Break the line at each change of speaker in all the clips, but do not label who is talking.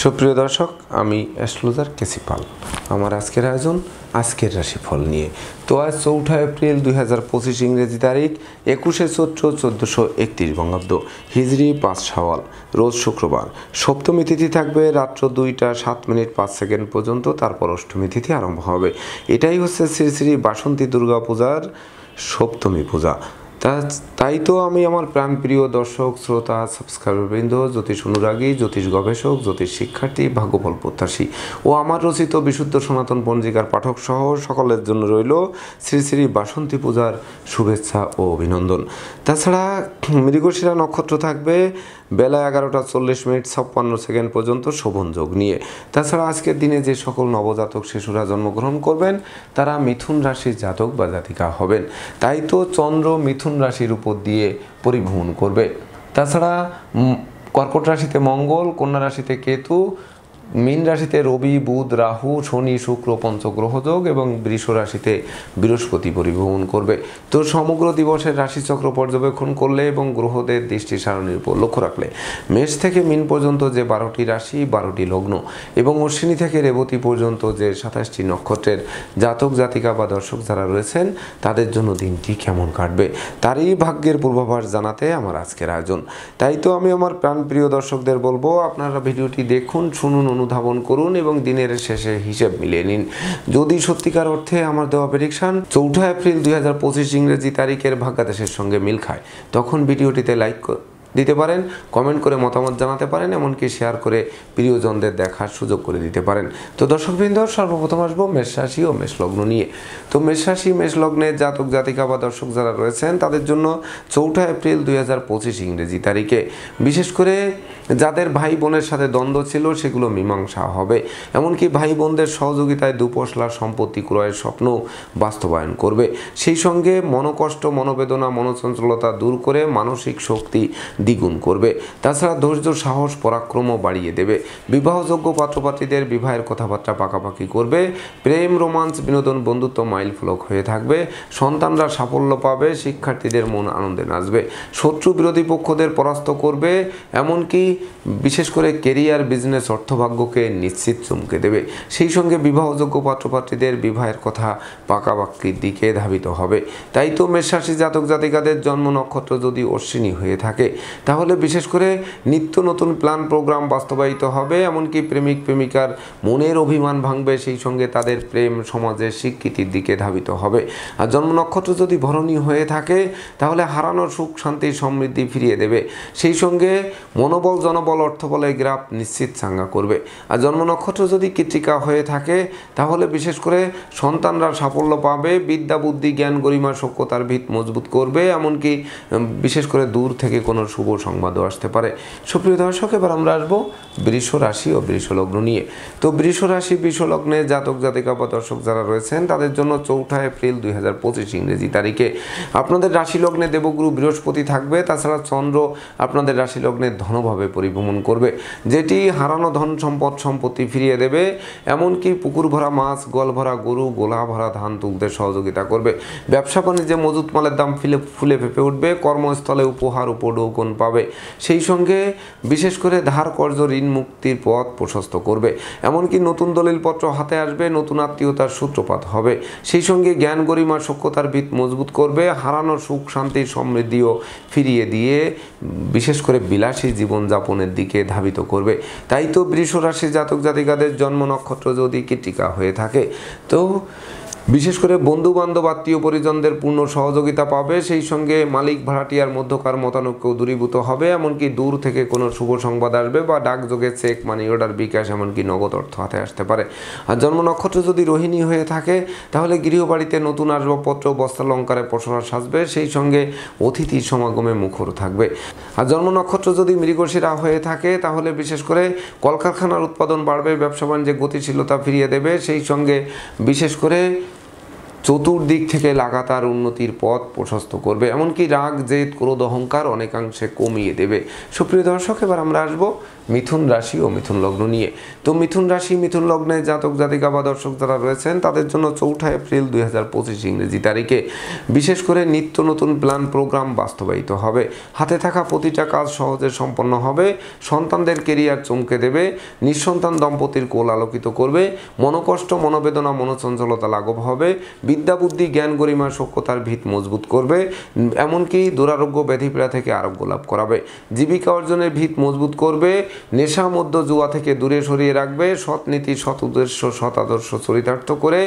সুপ্রিয় দর্শক, আমি অ্যাস্ট্রোলজার কেসি পাল। আমার আজকের আয়োজন আজকের রাশিফল নিয়ে। তো আজ 4 এপ্রিল 2025 ইংরেজি তারিখ, 21 চৈত্র 1431 বঙ্গাব্দ, হিজরি 5 শাওয়াল, রোজ শুক্রবার। সপ্তমী তিথি থাকবে রাত্র 2টা 7 মিনিট 5 সেকেন্ড পর্যন্ত, তারপর অষ্টমী তিথি আরম্ভ হবে। এটাই হচ্ছে শ্রী শ্রী বাসন্তী দুর্গা পূজার সপ্তমী পূজা। তাই তো আমি আমার প্রাণপ্রিয় দর্শক, শ্রোতা, সাবস্ক্রাইবারবৃন্দ, জ্যোতিষ অনুরাগী, জ্যোতিষ গবেষক, জ্যোতিষ শিক্ষার্থী, ভাগ্যফল প্রত্যাশী ও আমার রচিত বিশুদ্ধ সনাতন পঞ্জিকার পাঠক সহ সকলের জন্য রইল শ্রী শ্রী বাসন্তী পূজার শুভেচ্ছা ও অভিনন্দন। তাছাড়া মৃগশিরা নক্ষত্র থাকবে বেলা 11টা 40 মিনিট 56 সেকেন্ড পর্যন্ত শোভন যোগ নিয়ে। তাছাড়া আজকের দিনে যে সকল নবজাতক শিশুরা জন্মগ্রহণ করবেন তারা মিথুন রাশির জাতক বা জাতিকা হবেন। তাই তো চন্দ্র মিথুন রাশির উপর দিয়ে পরিভ্রমণ করবে। তাছাড়া কর্কট রাশিতে মঙ্গল, কন্যা রাশিতে কেতু, মীন রাশিতে রবি, বুধ, রাহু, শনি, শুক্র পঞ্চগ্রহ যোগ এবং বৃষ রাশিতে বৃহস্পতি পরিভ্রমণ করবে। তো সমগ্র দিবসের রাশিচক্র পর্যবেক্ষণ করলে এবং গ্রহদের দৃষ্টি সারণীর উপর লক্ষ্য রাখলে মেষ থেকে মীন পর্যন্ত যে 12টি রাশি, 12টি লগ্ন এবং অশ্বিনী থেকে রেবতী পর্যন্ত যে 27টি নক্ষত্রের জাতক জাতিকা বা দর্শক যারা রয়েছেন তাদের জন্য দিনটি কেমন কাটবে তারই ভাগ্যের পূর্বাভাস জানাতে আমার আজকের আয়োজন। তাই তো আমি আমার প্রাণপ্রিয় দর্শকদের বলবো, আপনারা ভিডিওটি দেখুন, শুনুন, অনুধাবন করুন এবং দিনের শেষে হিসেব মিলিয়ে নিন। যদি সত্যিকার অর্থে আমার দেওয়া প্রেডিকশন 4 এপ্রিল 2025 ইংরেজি তারিখের ভাগ্যাদেশের সঙ্গে মিল খায়, তখন ভিডিওটিতে লাইক দিতে পারেন, কমেন্ট করে মতামত জানাতে পারেন, এমনকি শেয়ার করে প্রিয়জনদের দেখার সুযোগ করে দিতে পারেন। তো দর্শকবৃন্দ, সর্বপ্রথম আসবো মেষ রাশি ও মেষ লগ্ন নিয়ে। তো মেষ রাশি মেষ লগ্নের জাতক জাতিকা বা দর্শক যারা রয়েছেন তাদের জন্য 4 এপ্রিল 2025 ইংরেজি তারিখে বিশেষ করে যাদের ভাই বোনের সাথে দ্বন্দ্ব ছিল সেগুলো মীমাংসা হবে। এমনকি ভাই বোনদের সহযোগিতায় দুপশলা সম্পত্তি ক্রয়ের স্বপ্ন বাস্তবায়ন করবে। সেই সঙ্গে মনোকষ্ট, মনোবেদনা, মনোচঞ্চলতা দূর করে মানসিক শক্তি দ্বিগুণ করবে। তাছাড়া ধৈর্য, সাহস, পরাক্রমও বাড়িয়ে দেবে। বিবাহযোগ্য পাত্রপাত্রীদের বিবাহের কথাবার্তা পাকাপাকি করবে। প্রেম, রোমান্স, বিনোদন, বন্ধুত্ব মাইল ফলক হয়ে থাকবে। সন্তানরা সাফল্য পাবে। শিক্ষার্থীদের মন আনন্দে নাচবে। শত্রু বিরোধী পক্ষদের পরাস্ত করবে। এমনকি বিশেষ করে কেরিয়ার, বিজনেস, অর্থভাগ্যকে নিশ্চিত চমকে দেবে। সেই সঙ্গে বিবাহযোগ্য পাত্রপাত্রীদের বিবাহের কথা পাকাপাকির দিকে ধাবিত হবে। তাই তো মেষ রাশি জাতক জাতিকাদের জন্ম নক্ষত্র যদি অশ্বিনী হয়ে থাকে তাহলে বিশেষ করে নিত্য নতুন প্ল্যান প্রোগ্রাম বাস্তবায়িত হবে। এমনকি প্রেমিক প্রেমিকার মনের অভিমান ভাঙবে। সেই সঙ্গে তাদের প্রেম সমাজের স্বীকৃতির দিকে ধাবিত হবে। আর জন্ম নক্ষত্র যদি ভরণী হয়ে থাকে তাহলে হারানোর সুখ, শান্তি, সমৃদ্ধি ফিরিয়ে দেবে। সেই সঙ্গে মনোবল, জনবল, অর্থবলের গ্রাফ নিশ্চিত চাঙ্গা করবে। আর জন্ম নক্ষত্র যদি কৃত্তিকা হয়ে থাকে তাহলে বিশেষ করে সন্তানরা সাফল্য পাবে। বিদ্যা, বুদ্ধি, জ্ঞান, গরিমা, সখ্যতার ভিত মজবুত করবে। এমনকি বিশেষ করে দূর থেকে কোনো শুভ সংবাদও আসতে পারে। সুপ্রিয় দর্শক, এবার আমরা আসবো বৃষ রাশি ও বৃষ লগ্ন নিয়ে। তো বৃষ রাশি বৃষ লগ্নে জাতক জাতিকা বা দর্শক যারা রয়েছেন তাদের জন্য 4 এপ্রিল 2025 ইংরেজি তারিখে আপনাদের রাশি লগ্নে দেবগুরু বৃহস্পতি থাকবে। তাছাড়া চন্দ্র আপনাদের রাশি লগ্নে ধনভাবে পরিভ্রমণ করবে, যেটি হারানো ধন সম্পদ সম্পত্তি ফিরিয়ে দেবে। এমনকি পুকুর ভরা মাছ, গল ভরা গরু, গোলা ভরা ধান তুলতে সহযোগিতা করবে। ব্যবসা বাণিজ্যে মজুত মালের দাম ফুলে ফেঁপে উঠবে। কর্মস্থলে উপহার উপঢৌকন পাবে। সেই সঙ্গে বিশেষ করে ধার কর্জ, ঋণ মুক্তির পথ প্রশস্ত করবে। এমনকি নতুন দলিলপত্র হাতে আসবে। নতুন আত্মীয়তার সূত্রপাত হবে। সেই সঙ্গে জ্ঞান, গরিমা, সখ্যতার ভিত মজবুত করবে। হারানো সুখ, শান্তি, সমৃদ্ধিও ফিরিয়ে দিয়ে বিশেষ করে বিলাসী জীবনযাপনের দিকে ধাবিত করবে। তাই তো বৃষ রাশি জাতক জাতিকাদের জন্ম নক্ষত্র যদি কৃত্তিকা হয়ে থাকে তো বিশেষ করে বন্ধু বান্ধব, আত্মীয় পরিজনদের পূর্ণ সহযোগিতা পাবে। সেই সঙ্গে মালিক ভাড়াটিয়ার মধ্যকার মতানৈক্য দূরীভূত হবে। এমনকি দূর থেকে কোনো শুভ সংবাদ আসবে বা ডাকযোগে চেক, মানি অর্ডার, বিকাশ, এমনকি নগদ অর্থ হাতে আসতে পারে। আর জন্ম নক্ষত্র যদি রোহিণী হয়ে থাকে তাহলে গৃহবাড়িতে নতুন আসবাবপত্র, বস্ত্রালঙ্কারে পসরা সাজবে। সেই সঙ্গে অতিথি সমাগমে মুখর থাকবে। আর জন্ম নক্ষত্র যদি মৃগশিরা হয়ে থাকে তাহলে বিশেষ করে কলকারখানার উৎপাদন বাড়বে। ব্যবসা বাণিজ্যে গতিশীলতা ফিরিয়ে দেবে। সেই সঙ্গে বিশেষ করে চতুর্দিক থেকে লাগাতার উন্নতির পথ প্রশস্ত করবে। এমনকি রাগ, জেদ, ক্রোধ, অহংকার অনেকাংশে কমিয়ে দেবে। সুপ্রিয় দর্শক, এবার আমরা আসবো মিথুন রাশি ও মিথুন লগ্ন নিয়ে। তো মিথুন রাশি মিথুন লগ্নে জাতক জাতিকা বা দর্শক যারা রয়েছেন তাদের জন্য 4 এপ্রিল 2025 ইংরেজি তারিখে বিশেষ করে নিত্য নতুন প্ল্যান প্রোগ্রাম বাস্তবায়িত হবে। হাতে থাকা প্রতিটা কাজ সহজে সম্পন্ন হবে। সন্তানদের কেরিয়ার চমকে দেবে। নিঃসন্তান দম্পতির কোল আলোকিত করবে। মনোকষ্ট মনোবেদনা মনোচঞ্চলতা লাঘব হবে। বিদ্যা বুদ্ধি জ্ঞান গরিমা সক্ষতার ভিত মজবুত করবে। এমনকি দুরারোগ্য ব্যাধিপীড়া থেকে আরোগ্য লাভ করাবে। জীবিকা অর্জনের ভিত মজবুত করবে। নেশা মধ্য জুয়া থেকে দূরে সরিয়ে রাখবে। সৎ নীতি সৎ উদ্দেশ্য সৎ আদর্শ চরিতার্থ করে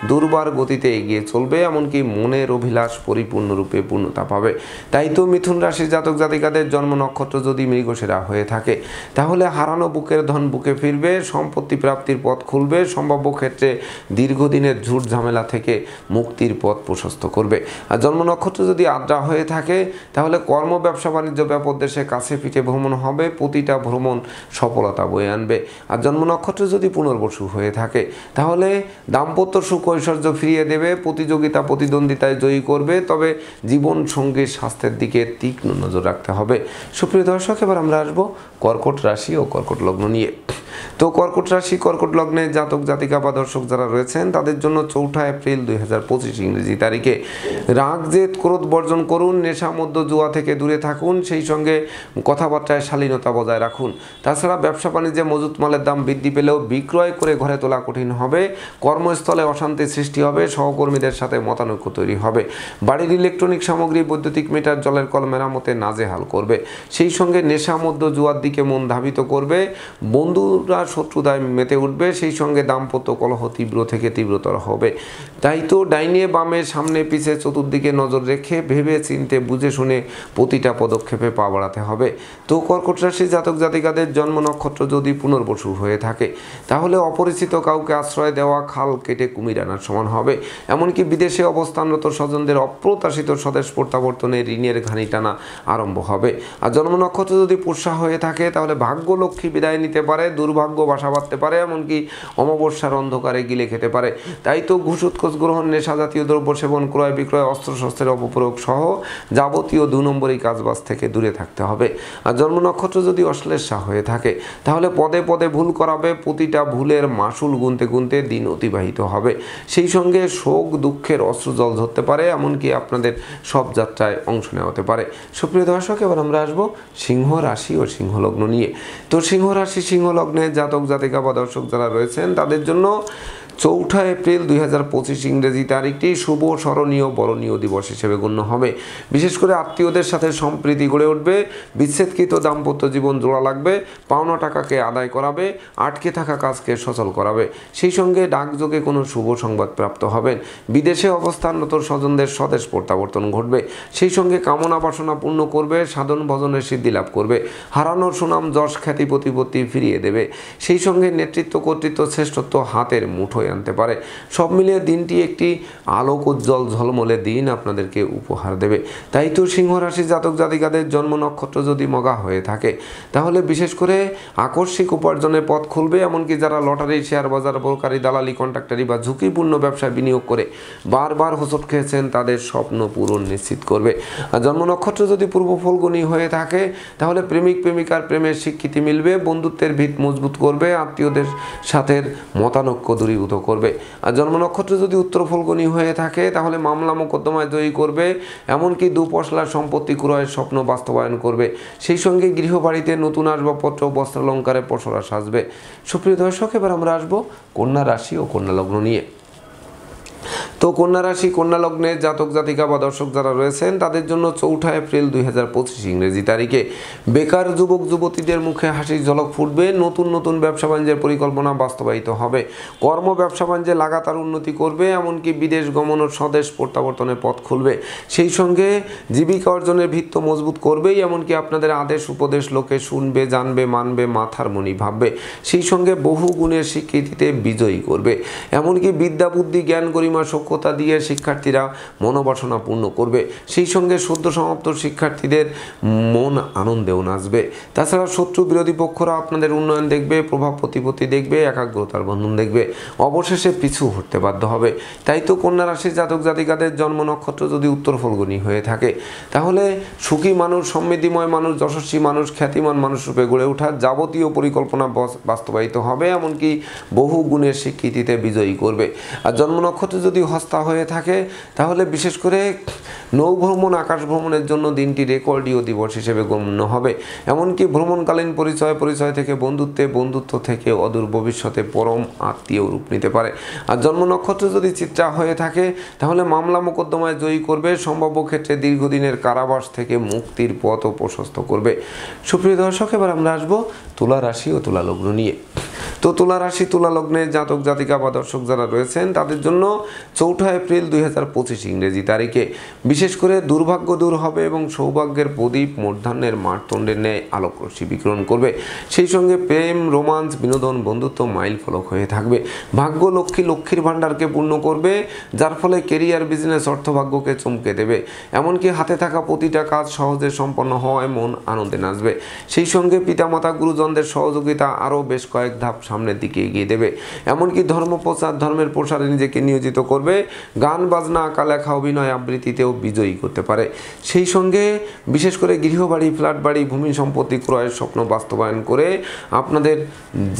দুর্বার গতিতে এগিয়ে চলবে। এমনকি মনের অভিলাষ পরিপূর্ণরূপে পূর্ণতা পাবে। তাই তো মিথুন রাশির জাতক জাতিকাদের জন্ম নক্ষত্র যদি মৃগশিরা হয়ে থাকে তাহলে হারানো বুকের ধন বুকে ফিরবে। সম্পত্তি প্রাপ্তির পথ খুলবে। সম্ভাব্য ক্ষেত্রে দীর্ঘদিনের ঝুট ঝামেলা থেকে মুক্তির পথ প্রশস্ত করবে। আর জন্ম নক্ষত্র যদি আদ্রা হয়ে থাকে তাহলে কর্ম ব্যবসা বাণিজ্য ব্যাপক দেশে কাছে পিঠে ভ্রমণ হবে। প্রতিটা ভ্রমণ সফলতা বয়ে আনবে। আর জন্ম নক্ষত্র যদি পুনর্বসু হয়ে থাকে তাহলে দাম্পত্য সুখ ঐশ্বর্য ফিরিয়ে দেবে। প্রতিযোগিতা প্রতিদ্বন্দ্বিতায় জয়ী করবে। তবে জীবন সঙ্গীর স্বাস্থ্যের দিকে তীক্ষ্ণ নজর রাখতে হবে। সুপ্রিয় দর্শক, এবার আমরা আসবো কর্কট রাশি ও কর্কট লগ্ন নিয়ে। তো কর্কট রাশি কর্কট লগ্নে জাতক জাতিকা বা দর্শক যারা রয়েছেন তাদের জন্য 4 এপ্রিল 2025 ইংরেজি তারিখে রাগ জেদ ক্রোধ বর্জন করুন। নেশা মধ্য জুয়া থেকে দূরে থাকুন। সেই সঙ্গে কথাবার্তায় শালীনতা বজায় রাখুন। তাছাড়া ব্যবসা বাণিজ্যে মজুত মালের দাম বৃদ্ধি পেলেও বিক্রয় করে ঘরে তোলা কঠিন হবে। কর্মস্থলে অশান্তি সৃষ্টি হবে। সহকর্মীদের সাথে মতানৈক্য তৈরি হবে। বাড়ির ইলেকট্রনিক সামগ্রী বৈদ্যুতিক মিটার জলের কল মেরামতে নাজেহাল করবে। সেই সঙ্গে নেশা মধ্য জুয়ার দিকে মন ধাবিত করবে। বন্ধুরা শত্রুতায় মেতে উঠবে। সেই সঙ্গে দাম্পত্য কলহ তীব্র থেকে তীব্রতর হবে। তাই তো ডাইনে বামে সামনে পিছে চতুর্দিকে নজর রেখে ভেবে চিনতে বুঝে শুনে প্রতিটা পদক্ষেপে পা বাড়াতে হবে। তো কর্কট রাশি জাতক জাতিকাদের জন্ম নক্ষত্র যদি পুনর্বসু হয়ে থাকে তাহলে অপরিচিত কাউকে আশ্রয় দেওয়া খাল কেটে কুমির আনার সমান হবে। এমনকি বিদেশে অবস্থানরত স্বজনদের অপ্রত্যাশিত স্বদেশ প্রত্যাবর্তনে ঋণের ঘানি টানা আরম্ভ হবে। আর জন্ম নক্ষত্র যদি পুষ্যা হয়ে থাকে তাহলে ভাগ্য লক্ষ্মী বিদায় নিতে পারে। দুর্ভাগ্য বাসা বাঁধতে পারে। এমনকি অমাবস্যার অন্ধকারে গিলে খেতে পারে। তাই তো ঘুষ উৎকোচ গ্রহণ নেশা জাতীয় দ্রব্য সেবন ক্রয় বিক্রয় অস্ত্রশস্ত্রের অপপ্রয়োগ সহ যাবতীয় 2 নম্বরই কাজবাজ থেকে দূরে থাকতে হবে। আর জন্ম নক্ষত্র যদি অশ্লেষা হয়ে থাকে তাহলে পদে পদে ভুল করাবে। প্রতিটা ভুলের মাসুল গুনতে গুনতে দিন অতিবাহিত হবে। সেই সঙ্গে শোক দুঃখের অশ্রুজল ধরতে পারে। এমনকি আপনাদের সব যাত্রায় অংশ নেওয়া হতে পারে। সুপ্রিয় দর্শক, এবার আমরা আসবো সিংহ রাশি ও সিংহ লগ্ন নিয়ে। তো সিংহ রাশি সিংহ লগ্নে জাতক জাতিকা বা দর্শক যারা রয়েছেন তাদের জন্য 4 এপ্রিল 2025 ইংরেজি তারিখটি শুভ স্মরণীয় বরণীয় দিবস হিসেবে গণ্য হবে। বিশেষ করে আত্মীয়দের সাথে সম্প্রীতি গড়ে উঠবে। বিচ্ছেদকৃত দাম্পত্য জীবন জোড়া লাগবে। পাওনা টাকাকে আদায় করাবে। আটকে থাকা কাজকে সচল করাবে। সেই সঙ্গে ডাকযোগে কোনো শুভ সংবাদ প্রাপ্ত হবেন। বিদেশে অবস্থানরত স্বজনদের স্বদেশ প্রত্যাবর্তন ঘটবে। সেই সঙ্গে কামনা বাসনা পূর্ণ করবে। সাধন ভজনের সিদ্ধি লাভ করবে। হারানো সুনাম যশ খ্যাতি প্রতিপত্তি ফিরিয়ে দেবে। সেই সঙ্গে নেতৃত্ব কর্তৃত্ব শ্রেষ্ঠত্ব হাতের মুঠোয় আনতে পারে। সব মিলিয়ে দিনটি একটি আলোক উজ্জ্বল ঝলমলে দিন আপনাদেরকে উপহার দেবে। তাই তো সিংহ রাশি জাতক জাতিকাদের জন্ম নক্ষত্র যদি মগা হয়ে থাকে তাহলে বিশেষ করে আকস্মিক উপার্জনের পথ খুলবে। এমনকি যারা লটারি শেয়ার বাজার ব্রোকারি দালালি কন্ট্রাক্টারি বা ঝুঁকিপূর্ণ ব্যবসায় বিনিয়োগ করে বারবার হোঁচট খেয়েছেন তাদের স্বপ্ন পূরণ নিশ্চিত করবে। আর জন্ম নক্ষত্র যদি পূর্ব ফলগুনি হয়ে থাকে তাহলে প্রেমিক প্রেমিকার প্রেমের স্বীকৃতি মিলবে। বন্ধুত্বের ভিত মজবুত করবে। আত্মীয়দের সাথে মতানৈক্য দূরীভূত করবে। আর জন্ম নক্ষত্র যদি উত্তর ফলগুনি হয়ে থাকে তাহলে মামলা মোকদ্দমায় জয়ী করবে। এমনকি দুপশলার সম্পত্তি ক্রয়ের স্বপ্ন বাস্তবায়ন করবে। সেই সঙ্গে গৃহবাড়িতে নতুন আসবাবপত্র বস্ত্রালঙ্কারে পসরা সাজবে। সুপ্রিয় দর্শক, এবার আমরা আসবো কন্যা রাশি ও কন্যা লগ্ন নিয়ে। তো কন্যা রাশি কন্যা লগ্নে জাতক জাতিকা বা দর্শক যারা রয়েছেন তাদের জন্য 4 এপ্রিল 2025 ইংরেজি তারিখে বেকার যুবক যুবতীদের মুখে হাসির ঝলক ফুটবে। নতুন নতুন ব্যবসা বাণিজ্যের পরিকল্পনা বাস্তবায়িত হবে। কর্ম ব্যবসা বাণিজ্যে লাগাতার উন্নতি করবে। এমনকি বিদেশ গমন ও স্বদেশ প্রত্যাবর্তনের পথ খুলবে। সেই সঙ্গে জীবিকা অর্জনের ভিত্ত মজবুত করবেই। এমনকি আপনাদের আদেশ উপদেশ লোকে শুনবে জানবে মানবে মাথার মনি ভাববে। সেই সঙ্গে বহু গুণের স্বীকৃতিতে বিজয়ী করবে। এমনকি বিদ্যা বুদ্ধি জ্ঞান গরিমা প্রতিমা সক্ষতা দিয়ে শিক্ষার্থীরা মনোবাসনা পূর্ণ করবে। সেই সঙ্গে সদ্য সমাপ্ত শিক্ষার্থীদের মন আনন্দেও নাচবে। তাছাড়া শত্রু বিরোধী পক্ষরা আপনাদের উন্নয়ন দেখবে, প্রভাব প্রতিপত্তি দেখবে, একাগ্রতার বন্ধন দেখবে, অবশেষে পিছু হটতে বাধ্য হবে। তাই তো কন্যা রাশির জাতক জাতিকাদের জন্ম নক্ষত্র যদি উত্তর ফল্গুনী হয়ে থাকে, তাহলে সুখী মানুষ, সমৃদ্ধিময় মানুষ, যশস্বী মানুষ, খ্যাতিমান মানুষ রূপে গড়ে ওঠার যাবতীয় পরিকল্পনা বাস্তবায়িত হবে, এমনকি বহু গুণের স্বীকৃতিতে বিজয়ী করবে। আর জন্ম নক্ষত্র যদি হস্তা হয়ে থাকে, তাহলে বিশেষ করে নৌ ভ্রমণ, আকাশ ভ্রমণের জন্য দিনটি রেকর্ডীয় দিবস হিসেবে গণ্য হবে। এমনকি ভ্রমণকালীন পরিচয় থেকে বন্ধুত্ব থেকে অদূর ভবিষ্যতে পরম আত্মীয় রূপ নিতে পারে। আর জন্ম নক্ষত্র যদি চিত্রা হয়ে থাকে, তাহলে মামলা মোকদ্দমায় জয়ী করবে, সম্ভাব্য ক্ষেত্রে দীর্ঘদিনের কারাবাস থেকে মুক্তির পথও প্রশস্ত করবে। সুপ্রিয় দর্শক, এবার আমরা আসবো তুলা রাশি ও তুলা লগ্ন নিয়ে। তো তুলা রাশি তুলা লগ্নের জাতক জাতিকা বা দর্শক যারা রয়েছেন, তাদের জন্য 4 এপ্রিল 2025 ইংরেজি তারিখে বিশেষ করে দুর্ভাগ্য দূর হবে এবং সৌভাগ্যের প্রদীপ মূর্ধান্যের মারতণ্ডের ন্যায় আলোক রশ্মি বিকিরণ করবে। সেই সঙ্গে প্রেম, রোমান্স, বিনোদন, বন্ধুত্ব মাইল ফলক হয়ে থাকবে। ভাগ্য লক্ষ্মীর ভাণ্ডারকে পূর্ণ করবে, যার ফলে কেরিয়ার, বিজনেস, অর্থভাগ্যকে চমকে দেবে। এমনকি হাতে থাকা প্রতিটা কাজ সহজে সম্পন্ন হওয়ায় মন আনন্দে নাচবে। সেই সঙ্গে পিতামাতা, গুরুজনদের সহযোগিতা আরও বেশ কয়েক ধাপ সামনের দিকে এগিয়ে দেবে। এমনকি ধর্মের প্রসারে নিজেকে নিয়োজিত করবে। গান বাজনা, আঁকা লেখা, অভিনয়, আবৃত্তিতেও বিজয়ী করতে পারে। সেই সঙ্গে বিশেষ করে গৃহবাড়ি, ফ্ল্যাট বাড়ি, ভূমি সম্পত্তি ক্রয়ের স্বপ্ন বাস্তবায়ন করে আপনাদের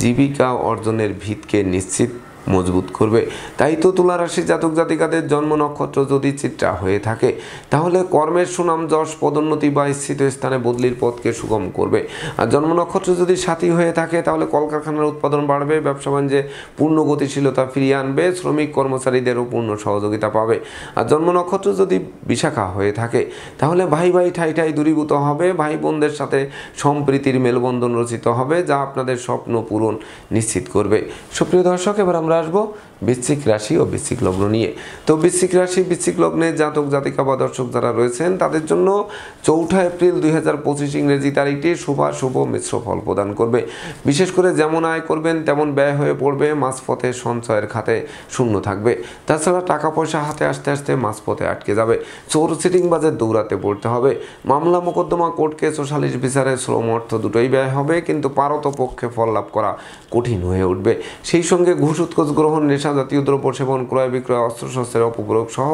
জীবিকা অর্জনের ভিতকে নিশ্চিত মজবুত করবে। তাই তো তুলা রাশির জাতক জাতিকাদের জন্ম নক্ষত্র যদি চিত্রা হয়ে থাকে, তাহলে কর্মের সুনাম, যশ, পদোন্নতি বা স্থিত স্থানে বদলির পথকে সুগম করবে। আর জন্ম নক্ষত্র যদি সাথী হয়ে থাকে, তাহলে কলকারখানার উৎপাদন বাড়বে, ব্যবসা বাণিজ্যে পূর্ণ গতিশীলতা ফিরিয়ে আনবে, শ্রমিক কর্মচারীদেরও পূর্ণ সহযোগিতা পাবে। আর জন্ম নক্ষত্র যদি বিশাখা হয়ে থাকে, তাহলে ভাই ঠাই দূরীভূত হবে, ভাই বোনদের সাথে সম্প্রীতির মেলবন্ধন রচিত হবে, যা আপনাদের স্বপ্ন পূরণ নিশ্চিত করবে। সুপ্রিয় দর্শক, এবার আমরা আসবো বৃশ্চিক রাশি ও বৃশ্চিক লগ্ন নিয়ে। তো বৃশ্চিক রাশি, বৃশ্চিক লগ্নের জাতক জাতিকা বা দর্শক যারা রয়েছেন, তাদের জন্য 4 এপ্রিল 2025 ইংরেজি তারিখটি শুভ মিশ্র ফল প্রদান করবে। বিশেষ করে যেমন আয় করবেন তেমন ব্যয় হয়ে পড়বে, মাঝপথে সঞ্চয়ের খাতে শূন্য থাকবে। তাছাড়া টাকা পয়সা হাতে আসতে আসতে মাঝপথে আটকে যাবে, চোর সিটিং বাজে দৌড়াতে পড়তে হবে। মামলা মোকদ্দমা, কোর্ট কেস ও সালিশ বিচারে শ্রম অর্থ দুটোই ব্যয় হবে, কিন্তু পারত পক্ষে ফল লাভ করা কঠিন হয়ে উঠবে। সেই সঙ্গে ঘুষ, উৎকোচ গ্রহণ, নেশা জাতীয় দ্রব্য সেবন, ক্রয় বিক্রয়, অস্ত্রশস্ত্রের অপপ্রয়োগ সহ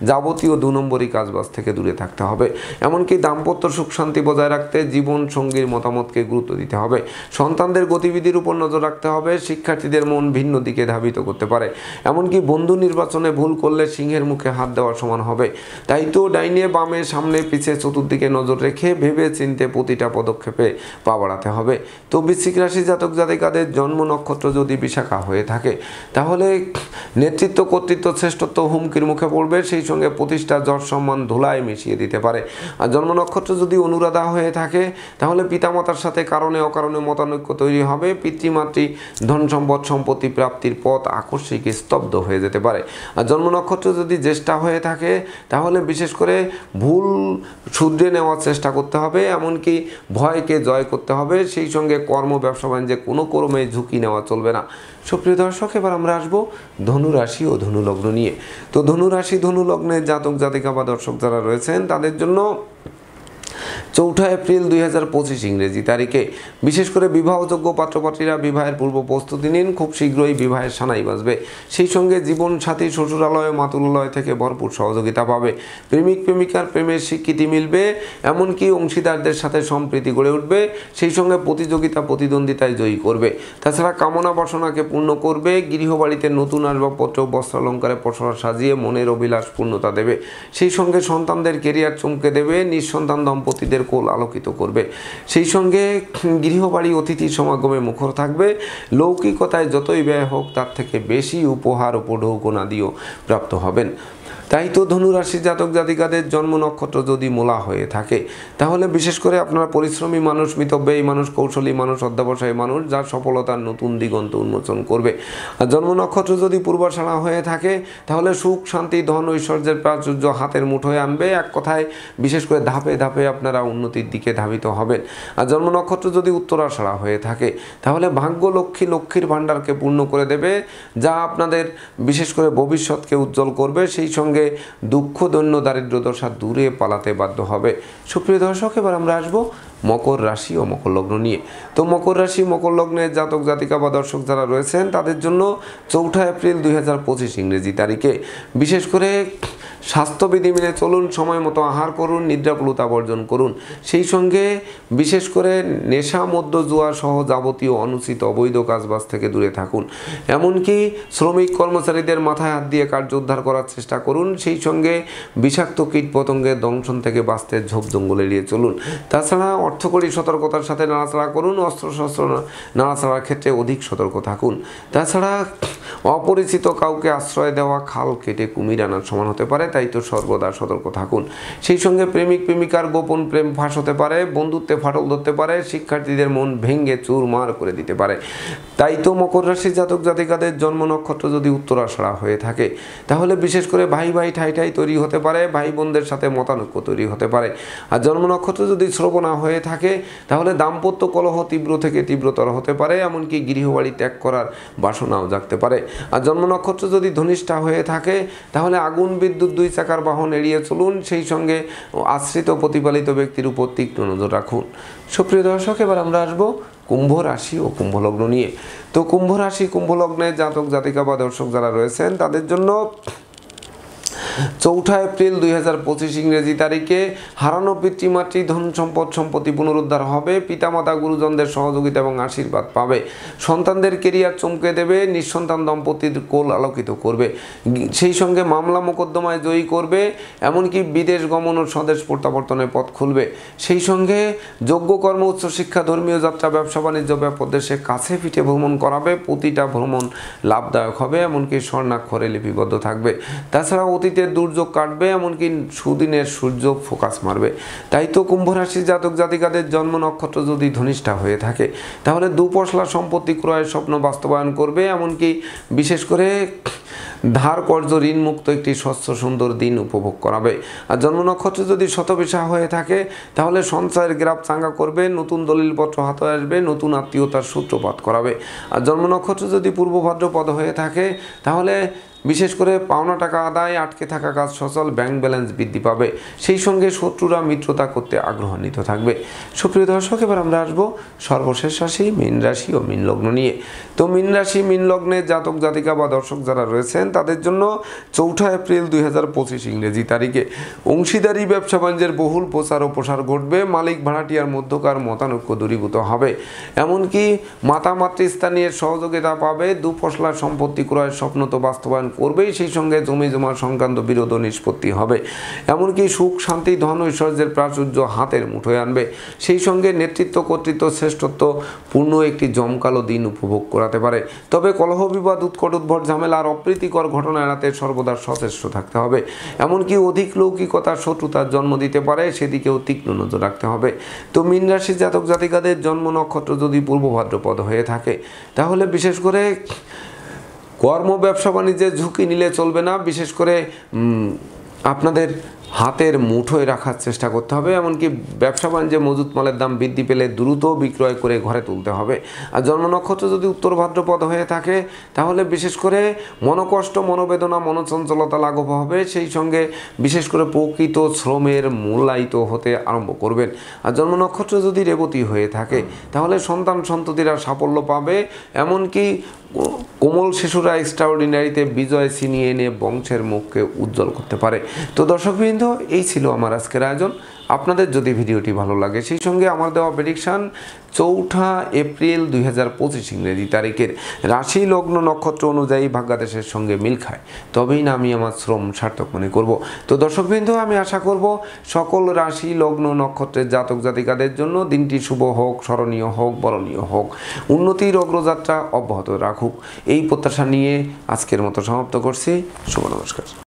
যাবতীয় 2 নম্বরই কাজবাজ থেকে দূরে থাকতে হবে। এমনকি দাম্পত্য সুখ শান্তি বজায় রাখতে জীবন সঙ্গীর মতামতকে গুরুত্ব দিতে হবে। সন্তানদের গতিবিধির উপর নজর রাখতে হবে, শিক্ষার্থীদের মন ভিন্ন দিকে ধাবিত করতে পারে। এমনকি বন্ধু নির্বাচনে ভুল করলে সিংহের মুখে হাত দেওয়ার সমান হবে। তাই তো ডাইনে বামে, সামনে পিছে, চতুর্দিকে নজর রেখে ভেবে চিন্তে প্রতিটা পদক্ষেপে পা বাড়াতে হবে। তো বৃশ্চিক রাশি জাতক জাতিকাদের জন্ম নক্ষত্র যদি বিশাখা হয়ে থাকে, তাহলে নেতৃত্ব, কর্তৃত্ব, শ্রেষ্ঠত্ব হুমকির মুখে পড়বে। সেই সঙ্গে প্রতিষ্ঠা, যশ, সম্মান ধুলায় মিশিয়ে দিতে পারে। আর জন্ম নক্ষত্র যদি অনুরাধা হয়ে থাকে, তাহলে পিতামাতার সাথে কারণে অকারণে মতানৈক্য তৈরি হবে। পিতৃমাতৃ ধন সম্পদ সম্পত্তি প্রাপ্তির পথ আকস্মিক স্তব্ধ হয়ে যেতে পারে। আর জন্ম নক্ষত্র যদি জ্যেষ্ঠা হয়ে থাকে, তাহলে বিশেষ করে ভুল শুধরে নেওয়ার চেষ্টা করতে হবে, এমনকি ভয়কে জয় করতে হবে। সেই সঙ্গে কর্ম, ব্যবসা বাণিজ্যে কোনো ক্রমে ঝুঁকি নেওয়া চলবে না। সুপ্রিয় দর্শক, এবার আমরা আসবো ধনু রাশি ও ধনু লগ্ন নিয়ে। তো ধনু রাশি, ধনু লগ্নের জাতক জাতিকা বা দর্শক যারা রয়েছেন, তাদের জন্য 4 এপ্রিল 2025 ইংরেজি তারিখে বিশেষ করে বিবাহযোগ্য পাত্রপাত্রীরা বিবাহের পূর্ব প্রস্তুতি নিন, খুব শীঘ্রই বিবাহের সানাই বাজবে। সেই সঙ্গে জীবন সাথী শ্বশুরালয়, মাতুলালয় থেকে ভরপুর সহযোগিতা পাবে। প্রেমিক প্রেমিকার প্রেমের স্বীকৃতি মিলবে, এমনকি অংশীদারদের সাথে সম্প্রীতি গড়ে উঠবে। সেই সঙ্গে প্রতিযোগিতা, প্রতিদ্বন্দ্বিতায় জয়ী করবে। তাছাড়া কামনা বাসনাকে পূর্ণ করবে। গৃহবাড়িতে নতুন আসবাবপত্র, বস্ত্রালঙ্কারে পসরা সাজিয়ে মনের অভিলাষ পূর্ণতা দেবে। সেই সঙ্গে সন্তানদের কেরিয়ার চমকে দেবে, নিঃসন্তান দম্পতিদের কোল আলোকিত করবে। সেই সঙ্গে গৃহবাড়ি অতিথি সমাগমে মুখর থাকবে। লৌকিকতায় যতই ব্যয় হোক, তার থেকে বেশি উপহার, উপঢৌকনাদিও প্রাপ্ত হবেন। তাই তো ধনুরাশির জাতক জাতিকাদের জন্ম নক্ষত্র যদি মূলা হয়ে থাকে তাহলে বিশেষ করে আপনারা পরিশ্রমী মানুষ, মিতব্যয়ী মানুষ, কৌশলী মানুষ, অধ্যবসায়ী মানুষ, যার সফলতার নতুন দিগন্ত উন্মোচন করবে। আর জন্ম নক্ষত্র যদি পূর্বাষাঢ়া হয়ে থাকে তাহলে সুখ, শান্তি, ধন, ঐশ্বর্যের প্রাচুর্য হাতের মুঠোয় আনবে। এক কথায় বিশেষ করে ধাপে ধাপে আপনারা উন্নতির দিকে ধাবিত হবেন। আর জন্ম নক্ষত্র যদি উত্তরাষাঢ়া হয়ে থাকে তাহলে ভাগ্য লক্ষ্মী লক্ষ্মীর ভাণ্ডারকে পূর্ণ করে দেবে, যা আপনাদের বিশেষ করে ভবিষ্যৎকে উজ্জ্বল করবে। সেই সঙ্গে দুঃখ, দৈন্য, দারিদ্র দশা দূরে পালাতে বাধ্য হবে। সুপ্রিয় দর্শক, এবার আমরা আসবো মকর রাশি ও মকর লগ্ন নিয়ে। তো মকর রাশি, মকর লগ্নের জাতক জাতিকা বা দর্শক যারা রয়েছেন তাদের জন্য 4 এপ্রিল 2025 ইংরেজি তারিখে বিশেষ করে স্বাস্থ্যবিধি মেনে চলুন, সময় মতো আহার করুন, নিদ্রাকুলতা বর্জন করুন। সেই সঙ্গে বিশেষ করে নেশা, মদ্য, জুয়া সহ যাবতীয় অনুচিত অবৈধ কাজবাজ থেকে দূরে থাকুন। এমনকি শ্রমিক কর্মচারীদের মাথায় হাত দিয়ে কার্য উদ্ধার করার চেষ্টা করুন। সেই সঙ্গে বিষাক্ত কীট পতঙ্গের দংশন থেকে বাঁচতে ঝোপ জঙ্গল এড়িয়ে চলুন। তাছাড়া অর্থকরী সতর্কতার সাথে নাড়াচাড়া করুন। অস্ত্রশস্ত্র নাড়াচাড়ার ক্ষেত্রে অধিক সতর্ক থাকুন। তাছাড়া অপরিচিত কাউকে আশ্রয় দেওয়া খাল কেটে কুমির আনার সমান হতে পারে, তাই তো সর্বদা সতর্ক থাকুন। সেই সঙ্গে প্রেমিক প্রেমিকার গোপন প্রেম ফাঁস হতে পারে, বন্ধুত্বে ফাটল ধরতে পারে, শিক্ষার্থীদের মন ভেঙে চুরমার করে দিতে পারে। তাই তো মকর রাশির জাতক জাতিকাদের জন্ম নক্ষত্র যদি উত্তরাষাঢ়া হয়ে থাকে তাহলে বিশেষ করে ভাই ভাই ঠাই ঠাই তৈরি হতে পারে, ভাই বোনদের সাথে মতানৈক্য তৈরি হতে পারে। আর জন্ম নক্ষত্র যদি শ্রবণা হয়ে থাকে তাহলে দাম্পত্য কলহ তীব্র থেকে তীব্রতর হতে পারে, এমনকি গৃহবাড়ি ত্যাগ করার বাসনাও জাগতে পারে। আর জন্ম নক্ষত্র যদি ধনিষ্ঠা হয়ে থাকে তাহলে আগুন, বিদ্যুৎ, 2 চাকার বাহন এড়িয়ে চলুন। সেই সঙ্গে আশ্রিত প্রতিপালিত ব্যক্তির উপর তীক্ষ্ণ নজর রাখুন। সুপ্রিয় দর্শক, এবার আমরা আসবো কুম্ভ রাশি ও কুম্ভ লগ্ন নিয়ে। তো কুম্ভ রাশি, কুম্ভ লগ্নের জাতক জাতিকা বা দর্শক যারা রয়েছেন তাদের জন্য 4 এপ্রিল 2025 ইংরেজি তারিখে হারানো পিতৃমাতৃ, ধন সম্পদ, সম্পত্তি পুনরুদ্ধার হবে। পিতামাতা, গুরুজনদের সহযোগিতা এবং আশীর্বাদ পাবে। সন্তানদের কেরিয়ার চমকে দেবে। নিঃসন্তান দম্পতির কোল আলোকিত করবে। সেই সঙ্গে মামলা মোকদ্দমায় জয়ী করবে। এমনকি বিদেশ গমন ও স্বদেশ প্রত্যাবর্তনের পথ খুলবে। সেই সঙ্গে যোগ্য কর্ম, উচ্চশিক্ষা, ধর্মীয় যাত্রা, ব্যবসা বাণিজ্য, দেশে কাছে পিঠে ভ্রমণ করাবে। প্রতিটা ভ্রমণ লাভদায়ক হবে, এমনকি স্বর্ণাক্ষরে লিপিবদ্ধ থাকবে। তাছাড়া অতীতে দুর্যোগ কাটবে, এমনকি সুদিনের সূর্য ফোকাস মারবে। তাই তো কুম্ভ রাশির জাতক জাতিকাদের জন্ম নক্ষত্র যদি ধনিষ্ঠা হয়ে থাকে তাহলে দুপশলা সম্পত্তি ক্রয়ের স্বপ্ন বাস্তবায়ন করবে। এমনকি বিশেষ করে ধার কর্য ঋণ মুক্ত একটি স্বচ্ছ সুন্দর দিন উপভোগ করাবে। আর জন্ম নক্ষত্র যদি শতবিশা হয়ে থাকে তাহলে সঞ্চয়ের গ্রাফ চাঙ্গা করবে। নতুন দলিলপত্র হাতে আসবে, নতুন আত্মীয়তার সূত্রপাত করাবে। আর জন্ম নক্ষত্র যদি পূর্ব ভাদ্রপদ হয়ে থাকে তাহলে বিশেষ করে পাওনা টাকা আদায়, আটকে থাকা কাজ সচল, ব্যাংক ব্যালেন্স বৃদ্ধি পাবে। সেই সঙ্গে শত্রুরা মিত্রতা করতে আগ্রহান্বিত থাকবে। সুপ্রিয় দর্শক, এবার আমরা আসবো সর্বশেষ রাশি মীন রাশি ও মীন লগ্ন নিয়ে। তো মীন রাশি, মীন লগ্নের জাতক জাতিকা বা দর্শক যারা রয়েছেন তাদের জন্য 4 এপ্রিল 2025 ইংরেজি তারিখে অংশীদারি ব্যবসা বাণিজ্যের বহুল প্রচার ও প্রসার ঘটবে। মালিক ভাড়াটিয়ার মধ্যকার মতানৈক্য দূরীভূত হবে। এমনকি মাতা মাতৃস্থানীয় সহযোগিতা পাবে। দুপশলা সম্পত্তি ক্রয়ের স্বপ্ন তো বাস্তবায়ন করবেই, সেই সঙ্গে জমি জমা সংক্রান্ত বিরোধ নিষ্পত্তি হবে। এমনকি সুখ, শান্তি, ধন, ঐশ্বর্যের প্রাচুর্য হাতের মুঠোয় আনবে। সেই সঙ্গে নেতৃত্ব, কর্তৃত্ব, শ্রেষ্ঠত্ব পূর্ণ একটি জমকালো দিন উপভোগ করাতে পারে। তবে কলহ, বিবাদ, উৎকট, উদ্ভট, ঝামেলা আর অপ্রীতিকর ঘটনা এড়াতে সর্বদা সচেষ্ট থাকতে হবে। এমনকি অধিক লৌকিকতার শত্রুতার জন্ম দিতে পারে, সেদিকেও তীক্ষ্ণ নজর রাখতে হবে। তো মীন রাশির জাতক জাতিকাদের জন্ম নক্ষত্র যদি পূর্ব ভাদ্রপদ হয়ে থাকে তাহলে বিশেষ করে কর্ম, ব্যবসা বাণিজ্যের ঝুঁকি নিলে চলবে না। বিশেষ করে আপনাদের হাতের মুঠোয় রাখার চেষ্টা করতে হবে। এমনকি ব্যবসা বাণিজ্যে মজুত মালের দাম বৃদ্ধি পেলে দ্রুত বিক্রয় করে ঘরে তুলতে হবে। আর জন্ম নক্ষত্র যদি উত্তর ভাদ্রপদ হয়ে থাকে তাহলে বিশেষ করে মনোকষ্ট, মনোবেদনা, মনোচঞ্চলতা লাঘব হবে। সেই সঙ্গে বিশেষ করে প্রকৃত শ্রমের মূল্যায়িত হতে আরম্ভ করবেন। আর জন্ম নক্ষত্র যদি রেবতী হয়ে থাকে তাহলে সন্তান সন্ততিরা সাফল্য পাবে। এমনকি কোমল শিশুরা এক্সট্রাঅর্ডিনারিতে বিজয় ছিনিয়ে এনে বংশের মুখকে উজ্জ্বল করতে পারে। তো দর্শকবৃন্দ, এই ছিল আমার আজকের আয়োজন। আপনাদের যদি ভিডিওটি ভালো লাগে সেই সঙ্গে আমার দেওয়া প্রেডিকশান 4 এপ্রিল 2025 ইংরেজি তারিখের রাশি, লগ্ন, নক্ষত্র অনুযায়ী ভাগ্যাদেশের সঙ্গে মিল খায়, তবেই না আমি আমার শ্রম সার্থক মনে করব। তো দর্শকবৃন্দ, আমি আশা করব সকল রাশি, লগ্ন, নক্ষত্রের জাতক জাতিকাদের জন্য দিনটি শুভ হোক, স্মরণীয় হোক, বরণীয় হোক, উন্নতির অগ্রযাত্রা অব্যাহত রাখুক, এই প্রত্যাশা নিয়ে আজকের মতো সমাপ্ত করছি। শুভ নমস্কার।